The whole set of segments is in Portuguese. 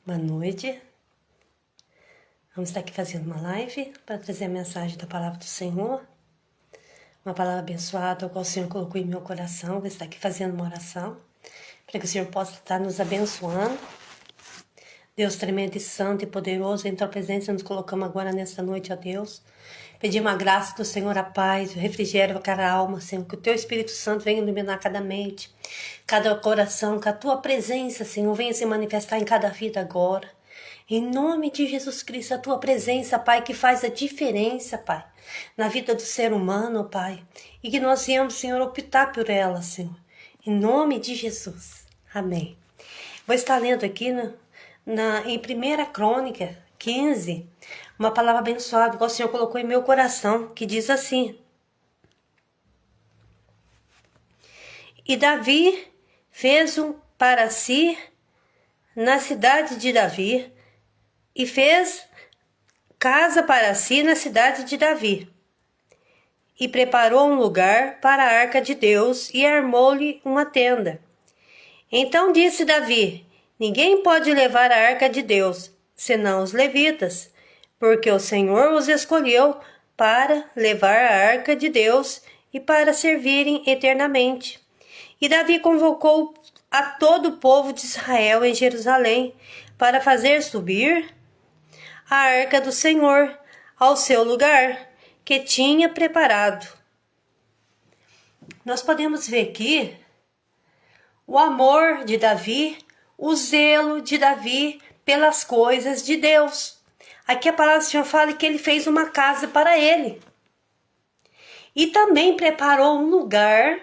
Boa noite. Vamos estar aqui fazendo uma live para trazer a mensagem da palavra do Senhor. Uma palavra abençoada, a qual o Senhor colocou em meu coração. Vou estar aqui fazendo uma oração para que o Senhor possa estar nos abençoando. Deus tremendo e santo e poderoso, em tua presença nos colocamos agora nesta noite, ó Deus. Pedimos a graça do Senhor, a paz, o refrigério para cada alma, Senhor. Que o teu Espírito Santo venha iluminar cada mente, cada coração, que a tua presença, Senhor, venha se manifestar em cada vida agora. Em nome de Jesus Cristo, a tua presença, Pai, que faz a diferença, Pai, na vida do ser humano, Pai. E que nós viemos, Senhor, optar por ela, Senhor. Em nome de Jesus. Amém. Vou estar lendo aqui em 1 Crônica 15, uma palavra abençoada, que o Senhor colocou em meu coração, que diz assim: E Davi fez para si na cidade de Davi, e fez casa para si na cidade de Davi, e preparou um lugar para a arca de Deus, e armou-lhe uma tenda. Então disse Davi: Ninguém pode levar a arca de Deus, senão os levitas, porque o Senhor os escolheu para levar a arca de Deus e para servirem eternamente. E Davi convocou a todo o povo de Israel em Jerusalém para fazer subir a arca do Senhor ao seu lugar que tinha preparado. Nós podemos ver aqui o amor de Davi, o zelo de Davi pelas coisas de Deus. Aqui a palavra do Senhor fala que ele fez uma casa para ele. E também preparou um lugar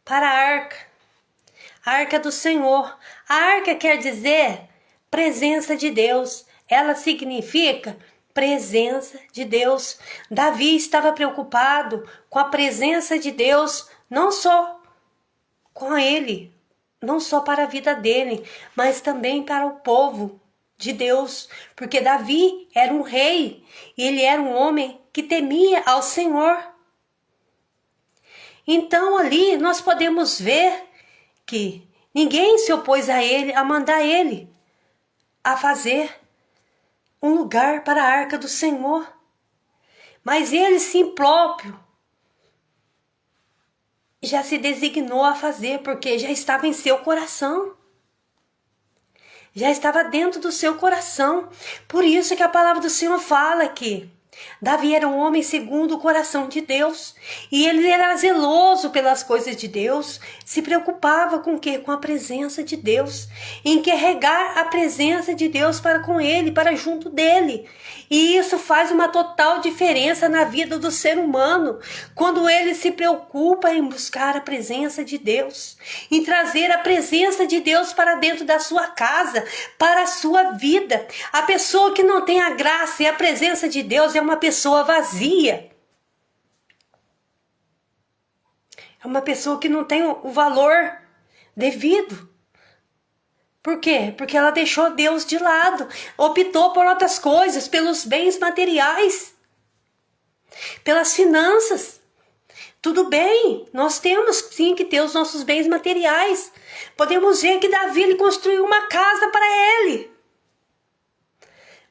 para a arca do Senhor. A arca quer dizer presença de Deus. Ela significa presença de Deus. Davi estava preocupado com a presença de Deus, não só com ele, não só para a vida dele, mas também para o povo de Deus, porque Davi era um rei e ele era um homem que temia ao Senhor. Então ali nós podemos ver que ninguém se opôs a ele, a mandar ele a fazer um lugar para a arca do Senhor, mas ele sim próprio já se designou a fazer, porque já estava em seu coração. Já estava dentro do seu coração. Por isso que a palavra do Senhor fala que Davi era um homem segundo o coração de Deus. E ele era zeloso pelas coisas de Deus. Se preocupava com o quê? Com a presença de Deus. Em carregar a presença de Deus para com ele, para junto dele. E isso faz uma total diferença na vida do ser humano. Quando ele se preocupa em buscar a presença de Deus. Em trazer a presença de Deus para dentro da sua casa, para a sua vida. A pessoa que não tem a graça e a presença de Deus é uma pessoa vazia. É uma pessoa que não tem o valor devido. Por quê? Porque ela deixou Deus de lado, optou por outras coisas, pelos bens materiais, pelas finanças. Tudo bem, nós temos sim que ter os nossos bens materiais. Podemos ver que Davi ele construiu uma casa para ele.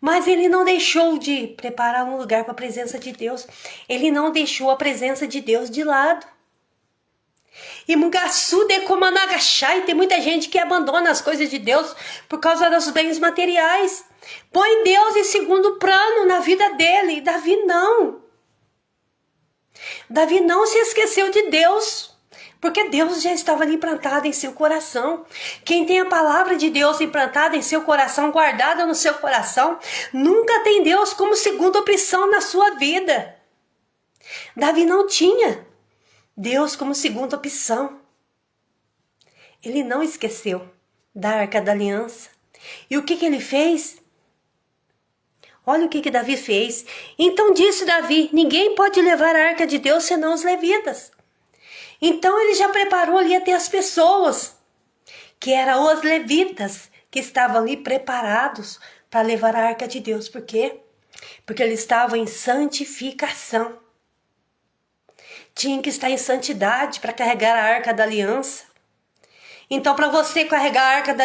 Mas ele não deixou de preparar um lugar para a presença de Deus. Ele não deixou a presença de Deus de lado. E Mugaçu de Komanagachai, tem muita gente que abandona as coisas de Deus por causa dos bens materiais. Põe Deus em segundo plano na vida dele. Davi não. Davi não se esqueceu de Deus, porque Deus já estava ali implantado em seu coração. Quem tem a palavra de Deus implantada em seu coração, guardada no seu coração, nunca tem Deus como segunda opção na sua vida. Davi não tinha Deus como segunda opção. Ele não esqueceu da Arca da Aliança. E o que ele fez? Olha o que Davi fez. Então disse Davi: ninguém pode levar a arca de Deus senão os levitas. Então ele já preparou ali até as pessoas, que eram os levitas, que estavam ali preparados para levar a arca de Deus. Por quê? Porque eles estavam em santificação. Tinham que estar em santidade para carregar a arca da aliança. Então, para você carregar a arca da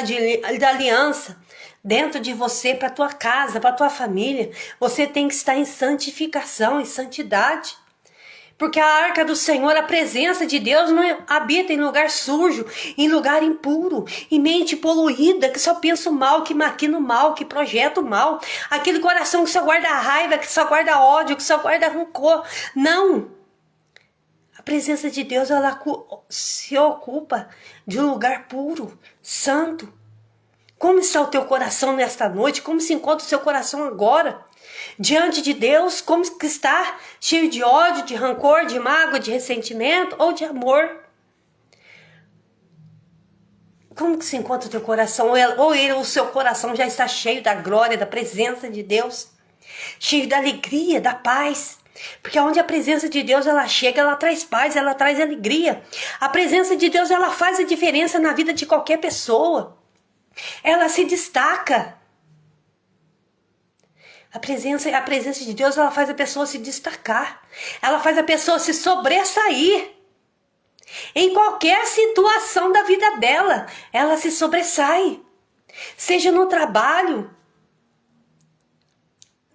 aliança dentro de você, para tua casa, para tua família, você tem que estar em santificação, em santidade. Porque a arca do Senhor, a presença de Deus, não habita em lugar sujo, em lugar impuro, em mente poluída, que só pensa o mal, que maquina o mal, que projeta o mal. Aquele coração que só guarda raiva, que só guarda ódio, que só guarda rancor. Não! A presença de Deus, ela se ocupa de um lugar puro, santo. Como está o teu coração nesta noite? Como se encontra o seu coração agora? Diante de Deus, como que está? Cheio de ódio, de rancor, de mágoa, de ressentimento ou de amor? Como que se encontra o teu coração? Ou o seu coração já está cheio da glória, da presença de Deus? Cheio da alegria, da paz? Porque onde a presença de Deus ela chega, ela traz paz, ela traz alegria. A presença de Deus ela faz a diferença na vida de qualquer pessoa. Ela se destaca. A presença de Deus, ela faz a pessoa se destacar. Ela faz a pessoa se sobressair. Em qualquer situação da vida dela, ela se sobressai. Seja no trabalho,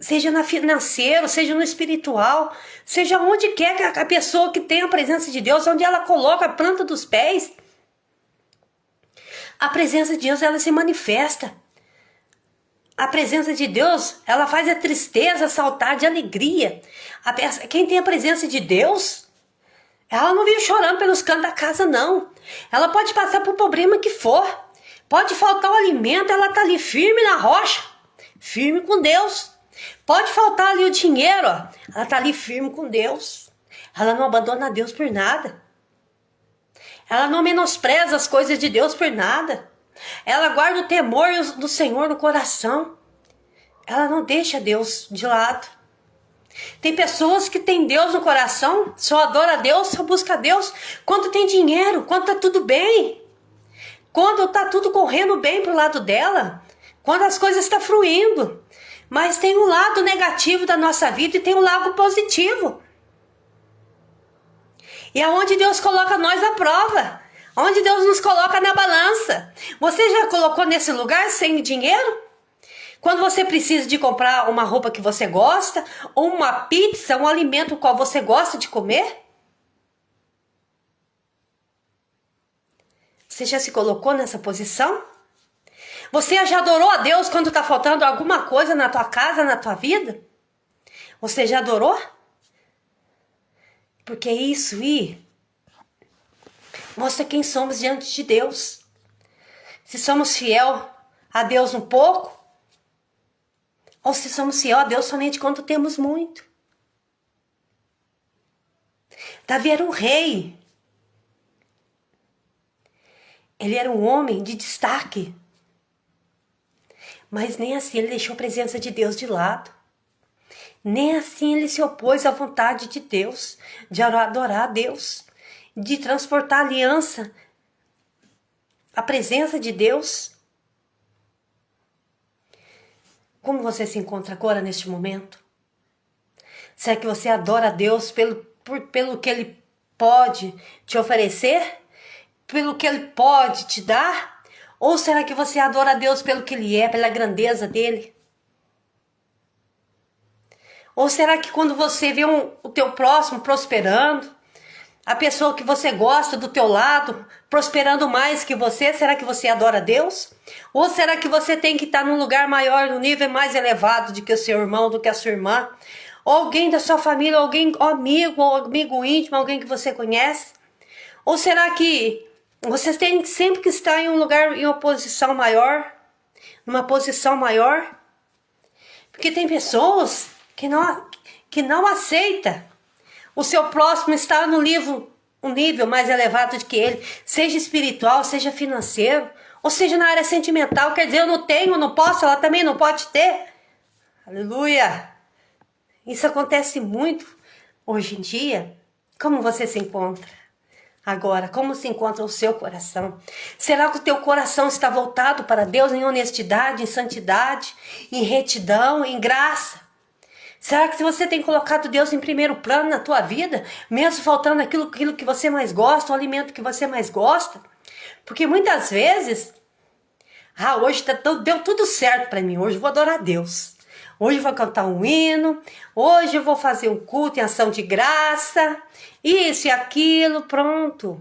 seja no financeiro, seja no espiritual, seja onde quer que a pessoa que tem a presença de Deus, onde ela coloca a planta dos pés, a presença de Deus, ela se manifesta. A presença de Deus, ela faz a tristeza saltar de alegria. Quem tem a presença de Deus, ela não vive chorando pelos cantos da casa, não. Ela pode passar por problema que for. Pode faltar o alimento, ela tá ali firme na rocha, firme com Deus. Pode faltar ali o dinheiro, ó, ela tá ali firme com Deus. Ela não abandona Deus por nada. Ela não menospreza as coisas de Deus por nada. Ela guarda o temor do Senhor no coração. Ela não deixa Deus de lado. Tem pessoas que têm Deus no coração, só adora a Deus, só busca a Deus quando tem dinheiro, quando tá tudo bem. Quando tá tudo correndo bem pro lado dela. Quando as coisas estão fluindo. Mas tem um lado negativo da nossa vida e tem um lado positivo. E é onde Deus coloca nós à prova. Onde Deus nos coloca na balança. Você já colocou nesse lugar sem dinheiro? Quando você precisa de comprar uma roupa que você gosta, ou uma pizza, um alimento qual você gosta de comer? Você já se colocou nessa posição? Você já adorou a Deus quando está faltando alguma coisa na tua casa, na tua vida? Você já adorou? Porque isso mostra quem somos diante de Deus. Se somos fiel a Deus um pouco, ou se somos fiel a Deus somente quando temos muito. Davi era um rei. Ele era um homem de destaque. Mas nem assim ele deixou a presença de Deus de lado. Nem assim ele se opôs à vontade de Deus, de adorar a Deus, de transportar a aliança, a presença de Deus. Como você se encontra agora neste momento? Será que você adora a Deus pelo que Ele pode te oferecer? Pelo que Ele pode te dar? Ou será que você adora a Deus pelo que Ele é, pela grandeza dEle? Ou será que quando você vê o teu próximo prosperando, a pessoa que você gosta do teu lado prosperando mais que você, será que você adora a Deus? Ou será que você tem que estar num lugar maior, num nível mais elevado do que o seu irmão, do que a sua irmã? Ou alguém da sua família, alguém ou amigo íntimo, alguém que você conhece? Ou será que você tem sempre que estar em um lugar, em uma posição maior? Numa posição maior? Porque tem pessoas que não aceita o seu próximo estar no um nível mais elevado do que ele, seja espiritual, seja financeiro, ou seja na área sentimental. Quer dizer, eu não tenho, não posso, ela também não pode ter. Aleluia! Isso acontece muito hoje em dia. Como você se encontra agora? Como se encontra o seu coração? Será que o teu coração está voltado para Deus em honestidade, em santidade, em retidão, em graça? Será que você tem colocado Deus em primeiro plano na tua vida, mesmo faltando aquilo que você mais gosta, o alimento que você mais gosta? Porque muitas vezes, hoje deu tudo certo para mim, hoje eu vou adorar a Deus. Hoje eu vou cantar um hino, hoje eu vou fazer um culto em ação de graça, isso e aquilo, pronto.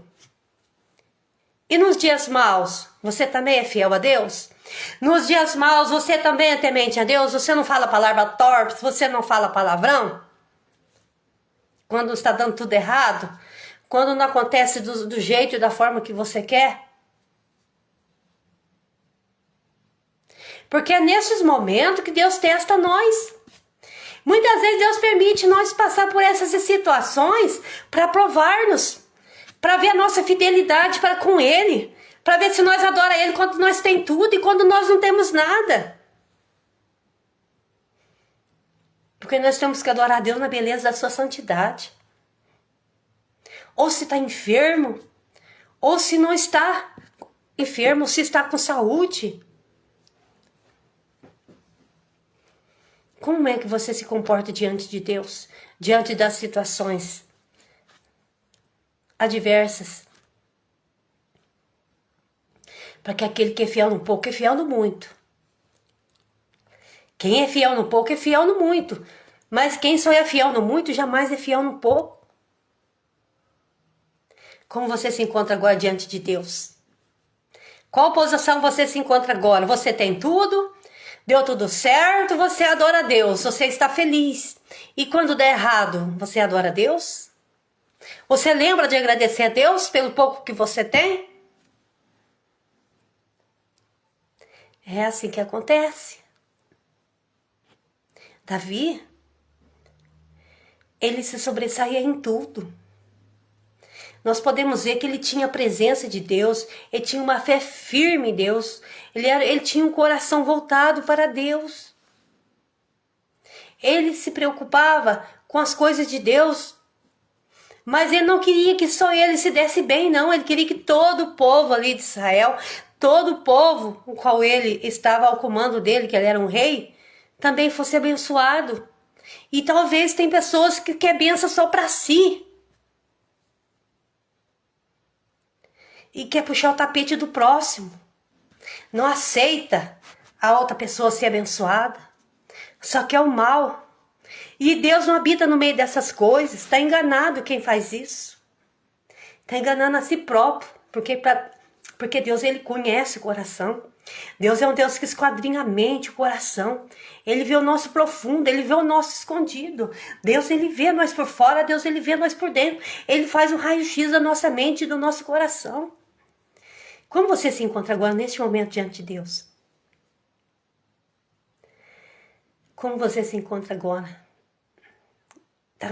E nos dias maus, você também é fiel a Deus? Nos dias maus, você também é temente a Deus? Você não fala palavra torpe, você não fala palavrão? Quando está dando tudo errado? Quando não acontece do jeito e da forma que você quer? Porque é nesses momentos que Deus testa nós. Muitas vezes Deus permite nós passar por essas situações para provar-nos, para ver a nossa fidelidade para com Ele, para ver se nós adoramos Ele quando nós temos tudo e quando nós não temos nada. Porque nós temos que adorar a Deus na beleza da sua santidade. Ou se está enfermo, ou se não está enfermo, se está com saúde. Como é que você se comporta diante de Deus? Diante das situações adversas? Para que aquele que é fiel no pouco é fiel no muito. Quem é fiel no pouco é fiel no muito. Mas quem só é fiel no muito jamais é fiel no pouco. Como você se encontra agora diante de Deus? Qual posição você se encontra agora? Você tem tudo? Deu tudo certo? Você adora a Deus? Você está feliz? E quando der errado, você adora a Deus? Você lembra de agradecer a Deus pelo pouco que você tem? É assim que acontece. Davi, ele se sobressaía em tudo. Nós podemos ver que ele tinha a presença de Deus, ele tinha uma fé firme em Deus, ele tinha um coração voltado para Deus. Ele se preocupava com as coisas de Deus, mas ele não queria que só ele se desse bem, não. Ele queria que todo o povo ali de Israel, todo o povo o qual ele estava ao comando dele, que ele era um rei, também fosse abençoado. E talvez tem pessoas que querem bênção só para si. E quer puxar o tapete do próximo. Não aceita a outra pessoa ser abençoada. Só quer o mal. E Deus não habita no meio dessas coisas. Está enganado quem faz isso. Está enganando a si próprio. Porque Deus, ele conhece o coração. Deus é um Deus que esquadrinha a mente, o coração. Ele vê o nosso profundo, ele vê o nosso escondido. Deus, ele vê nós por fora, Deus, ele vê nós por dentro. Ele faz um raio-x da nossa mente e do nosso coração. Como você se encontra agora, neste momento, diante de Deus? Como você se encontra agora?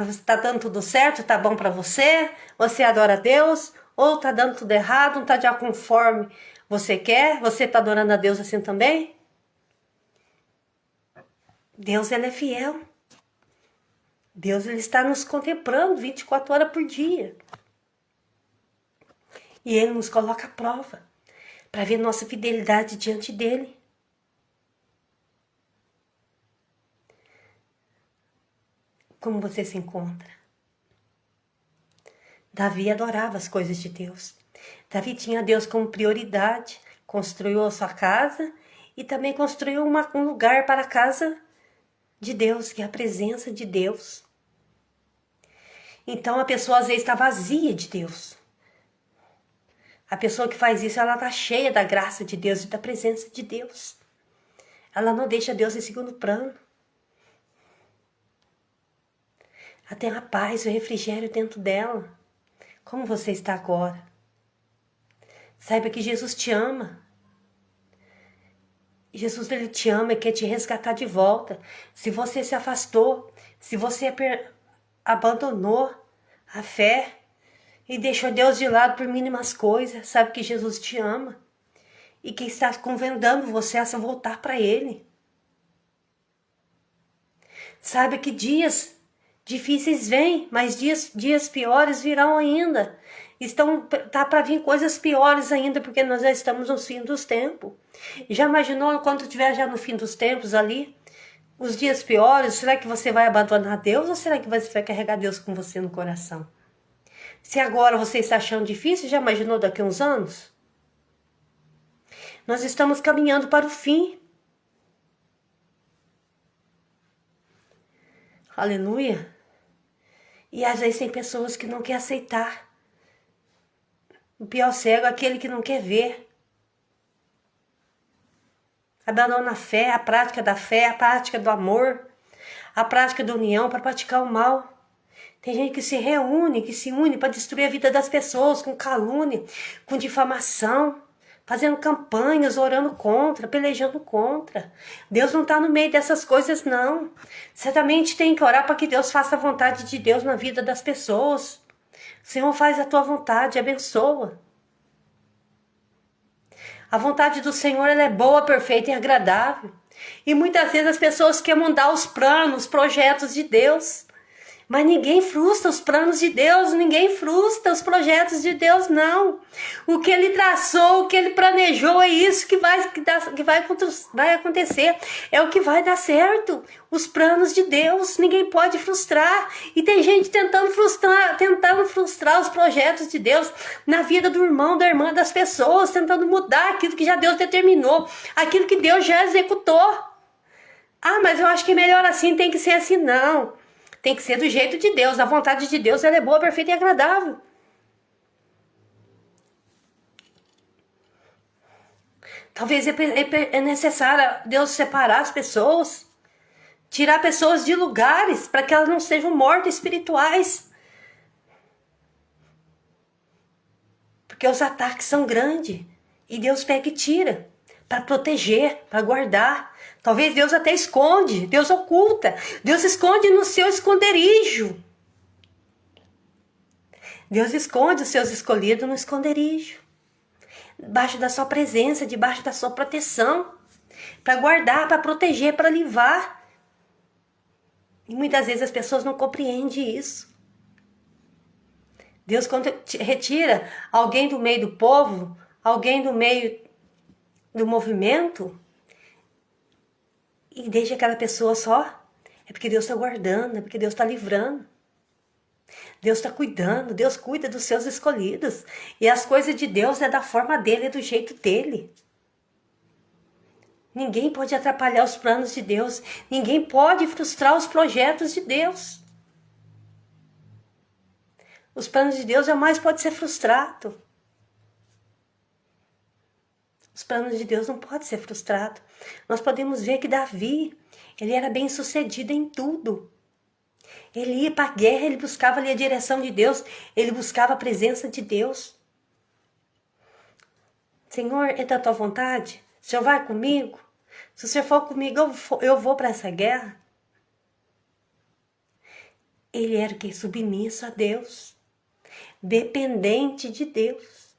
Está dando tudo certo? Está bom para você? Você adora a Deus? Ou está dando tudo errado? Não está já conforme você quer? Você está adorando a Deus assim também? Deus, ele é fiel. Deus, ele está nos contemplando 24 horas por dia. E ele nos coloca à prova para ver nossa fidelidade diante dele. Como você se encontra? Davi adorava as coisas de Deus. Davi tinha Deus como prioridade. Construiu a sua casa e também construiu um lugar para a casa de Deus, que é a presença de Deus. Então a pessoa às vezes está vazia de Deus. A pessoa que faz isso, ela está cheia da graça de Deus e da presença de Deus. Ela não deixa Deus em segundo plano. Ela tem a paz, o refrigério dentro dela. Como você está agora? Saiba que Jesus te ama. Jesus, ele te ama e quer te resgatar de volta. Se você se afastou, se você abandonou a fé e deixou Deus de lado por mínimas coisas, sabe que Jesus te ama e que está convidando você a voltar para Ele. Sabe que dias difíceis vêm, mas dias piores virão ainda. Tá para vir coisas piores ainda, porque nós já estamos no fim dos tempos. Já imaginou quando estiver já no fim dos tempos ali? Os dias piores, será que você vai abandonar Deus ou será que você vai carregar Deus com você no coração? Se agora você está achando difícil, já imaginou daqui a uns anos? Nós estamos caminhando para o fim. Aleluia. E às vezes tem pessoas que não querem aceitar. O pior cego é aquele que não quer ver. Abandona a fé, a prática da fé, a prática do amor, a prática da união para praticar o mal. Tem gente que se reúne, que se une para destruir a vida das pessoas com calúnia, com difamação, fazendo campanhas, orando contra, pelejando contra. Deus não está no meio dessas coisas, não. Certamente tem que orar para que Deus faça a vontade de Deus na vida das pessoas. Senhor, faz a tua vontade, abençoa. A vontade do Senhor, ela é boa, perfeita e agradável. E muitas vezes as pessoas querem mudar os planos, os projetos de Deus. Mas ninguém frustra os planos de Deus, ninguém frustra os projetos de Deus, não. O que Ele traçou, o que Ele planejou, é isso que vai acontecer. É o que vai dar certo. Os planos de Deus, ninguém pode frustrar. E tem gente tentando frustrar os projetos de Deus na vida do irmão, da irmã, das pessoas, tentando mudar aquilo que já Deus determinou, aquilo que Deus já executou. Ah, mas eu acho que é melhor assim, tem que ser assim, não. Tem que ser do jeito de Deus. A vontade de Deus, ela é boa, perfeita e agradável. Talvez é necessário Deus separar as pessoas, tirar pessoas de lugares para que elas não sejam mortas espirituais. Porque os ataques são grandes e Deus pega e tira para proteger, para guardar. Talvez Deus até esconde, Deus oculta, Deus esconde no seu esconderijo. Deus esconde os seus escolhidos no esconderijo, debaixo da sua presença, debaixo da sua proteção, para guardar, para proteger, para livrar. E muitas vezes as pessoas não compreendem isso. Deus, quando retira alguém do meio do povo, alguém do meio do movimento, e deixa aquela pessoa só, é porque Deus está guardando, é porque Deus está livrando. Deus está cuidando, Deus cuida dos seus escolhidos. E as coisas de Deus é da forma dele, é do jeito dele. Ninguém pode atrapalhar os planos de Deus. Ninguém pode frustrar os projetos de Deus. Os planos de Deus jamais podem ser frustrados. Os planos de Deus não podem ser frustrados. Nós podemos ver que Davi, ele era bem sucedido em tudo. Ele ia para a guerra, ele buscava ali a direção de Deus, ele buscava a presença de Deus. Senhor, é da tua vontade? O Senhor vai comigo? Se o Senhor for comigo, eu vou para essa guerra. Ele era que submisso a Deus, dependente de Deus.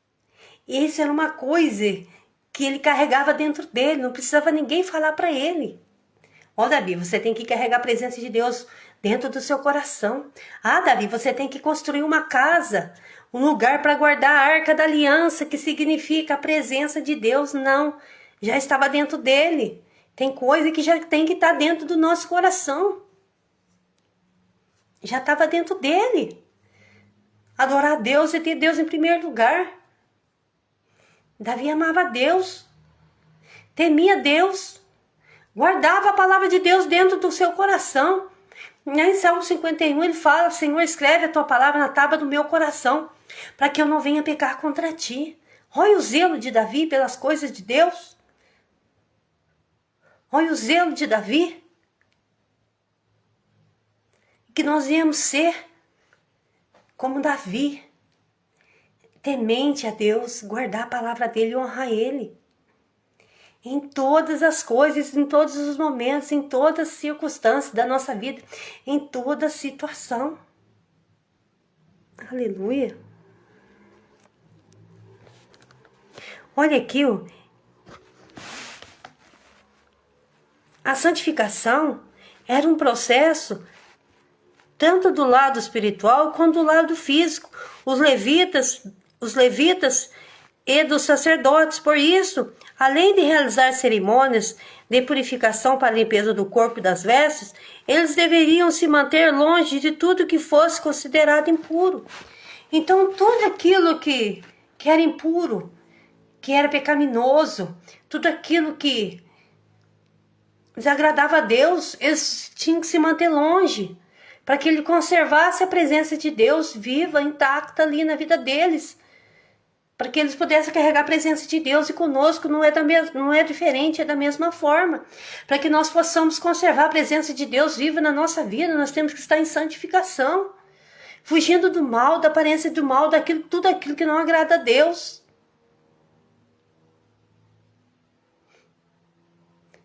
E isso era uma coisa que ele carregava dentro dele, não precisava ninguém falar para ele. Ó, Davi, você tem que carregar a presença de Deus dentro do seu coração. Ah, Davi, você tem que construir uma casa, um lugar para guardar a arca da aliança, que significa a presença de Deus. Não, já estava dentro dele. Tem coisa que já tem que estar dentro do nosso coração. Já estava dentro dele. Adorar a Deus e ter Deus em primeiro lugar. Davi amava Deus, temia Deus, guardava a palavra de Deus dentro do seu coração. Em Salmo 51 ele fala: Senhor, escreve a tua palavra na tábua do meu coração, para que eu não venha pecar contra ti. Olha o zelo de Davi pelas coisas de Deus. Olha o zelo de Davi. Que nós viemos ser como Davi, temente a Deus, guardar a palavra dele e honrar ele. Em todas as coisas, em todos os momentos, em todas as circunstâncias da nossa vida, em toda situação. Aleluia. Olha aqui, ó. A santificação era um processo tanto do lado espiritual quanto do lado físico. Os levitas e dos sacerdotes. Por isso, além de realizar cerimônias de purificação para a limpeza do corpo e das vestes, eles deveriam se manter longe de tudo que fosse considerado impuro. Então, tudo aquilo que era impuro, que era pecaminoso, tudo aquilo que desagradava a Deus, eles tinham que se manter longe, para que ele conservasse a presença de Deus viva, intacta ali na vida deles, para que eles pudessem carregar a presença de Deus, e conosco não é diferente, é da mesma forma. Para que nós possamos conservar a presença de Deus viva na nossa vida, nós temos que estar em santificação, fugindo do mal, da aparência do mal, tudo aquilo que não agrada a Deus.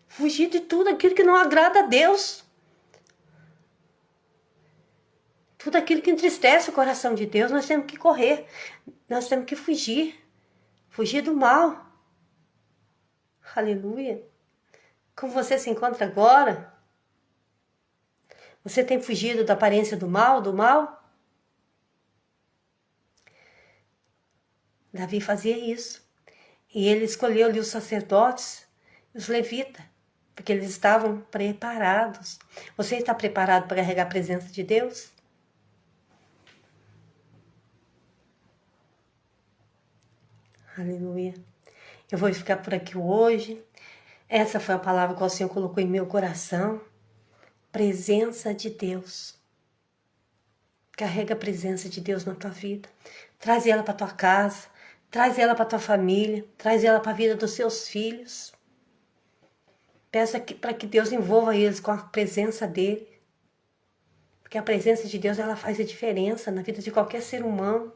Fugir de tudo aquilo que não agrada a Deus. Tudo aquilo que entristece o coração de Deus, nós temos que correr. Nós temos que fugir. Fugir do mal. Aleluia. Como você se encontra agora? Você tem fugido da aparência do mal, Davi fazia isso. E ele escolheu ali os sacerdotes, os levitas, porque eles estavam preparados. Você está preparado para carregar a presença de Deus? Aleluia. Eu vou ficar por aqui hoje. Essa foi a palavra que o Senhor colocou em meu coração. Presença de Deus. Carrega a presença de Deus na tua vida. Traz ela para tua casa. Traz ela para tua família. Traz ela para a vida dos seus filhos. Peça para que Deus envolva eles com a presença dele. Porque a presença de Deus, ela faz a diferença na vida de qualquer ser humano.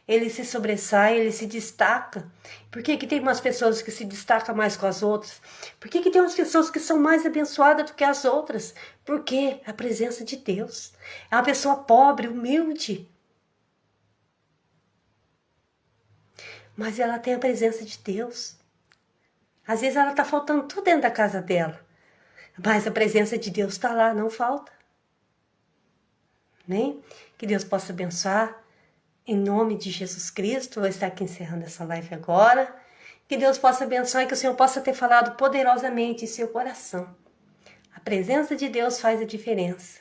Ele se sobressai, ele se destaca. Por que tem umas pessoas que se destacam mais com as outras? Por que tem umas pessoas que são mais abençoadas do que as outras? Porque a presença de Deus. É uma pessoa pobre, humilde. Mas ela tem a presença de Deus. Às vezes ela está faltando tudo dentro da casa dela. Mas a presença de Deus está lá, não falta. Amém? Que Deus possa abençoar. Em nome de Jesus Cristo, vou estar aqui encerrando essa live agora. Que Deus possa abençoar e que o Senhor possa ter falado poderosamente em seu coração. A presença de Deus faz a diferença.